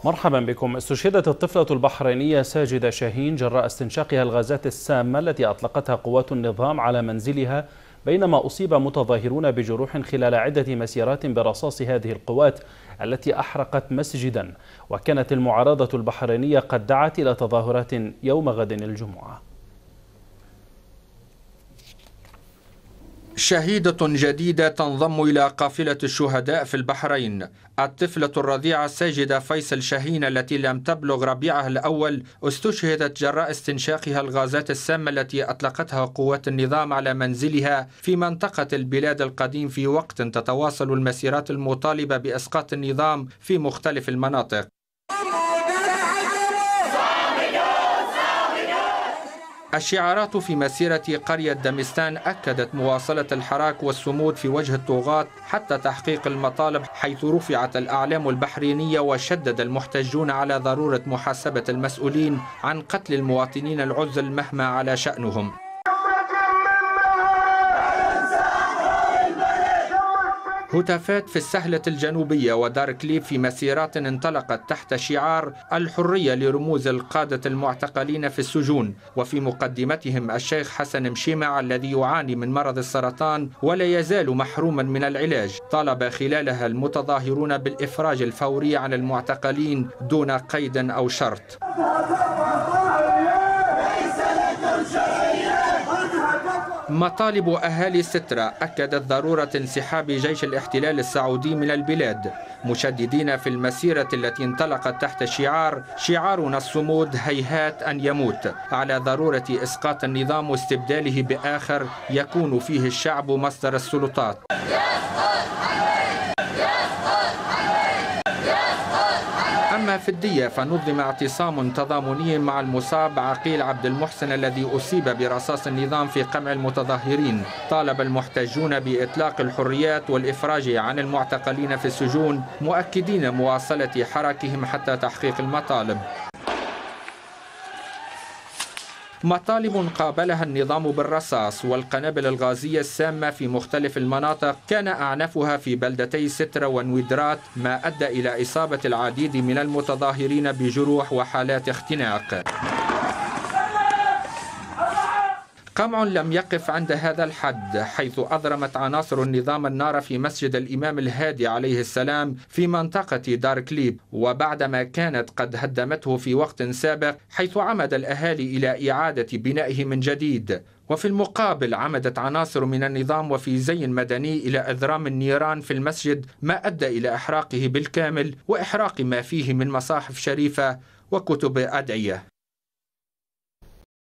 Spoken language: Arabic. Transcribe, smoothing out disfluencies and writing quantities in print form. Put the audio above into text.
مرحبا بكم. استشهدت الطفلة البحرينية ساجدة شاهين جراء استنشاقها الغازات السامة التي أطلقتها قوات النظام على منزلها بينما أصيب متظاهرون بجروح خلال عدة مسيرات برصاص هذه القوات التي أحرقت مسجدا. وكانت المعارضة البحرينية قد دعت إلى تظاهرات يوم غد الجمعة. شهيدة جديدة تنضم إلى قافلة الشهداء في البحرين. الطفلة الرضيعة ساجدة فيصل شاهين التي لم تبلغ ربيعها الأول استشهدت جراء استنشاقها الغازات السامة التي أطلقتها قوات النظام على منزلها في منطقة البلاد القديم في وقت تتواصل المسيرات المطالبة بإسقاط النظام في مختلف المناطق. الشعارات في مسيرة قرية دمستان أكدت مواصلة الحراك والصمود في وجه الطغاة حتى تحقيق المطالب، حيث رفعت الأعلام البحرينية وشدد المحتجون على ضرورة محاسبة المسؤولين عن قتل المواطنين العزل مهما على شأنهم. هتافات في السهلة الجنوبية ودار كليب في مسيرات انطلقت تحت شعار الحرية لرموز القادة المعتقلين في السجون، وفي مقدمتهم الشيخ حسن مشيمع الذي يعاني من مرض السرطان ولا يزال محروما من العلاج. طالب خلالها المتظاهرون بالإفراج الفوري عن المعتقلين دون قيد أو شرط. مطالب أهالي سترة أكدت ضرورة انسحاب جيش الاحتلال السعودي من البلاد، مشددين في المسيرة التي انطلقت تحت شعارنا الصمود هيهات أن يموت، على ضرورة إسقاط النظام واستبداله بآخر يكون فيه الشعب مصدر السلطات. أما في الدية فنظم اعتصام تضامني مع المصاب عقيل عبد المحسن الذي أصيب برصاص النظام في قمع المتظاهرين. طالب المحتجون بإطلاق الحريات والإفراج عن المعتقلين في السجون، مؤكدين مواصلة حركهم حتى تحقيق المطالب. مطالب قابلها النظام بالرصاص والقنابل الغازية السامة في مختلف المناطق، كان أعنفها في بلدتي سترة ونويدرات، ما أدى إلى إصابة العديد من المتظاهرين بجروح وحالات اختناق. قمع لم يقف عند هذا الحد، حيث أضرمت عناصر النظام النار في مسجد الإمام الهادي عليه السلام في منطقة دار كليب، وبعدما كانت قد هدمته في وقت سابق، حيث عمد الأهالي إلى إعادة بنائه من جديد. وفي المقابل عمدت عناصر من النظام وفي زي مدني إلى إذرام النيران في المسجد، ما أدى إلى إحراقه بالكامل وإحراق ما فيه من مصاحف شريفة وكتب أدعية.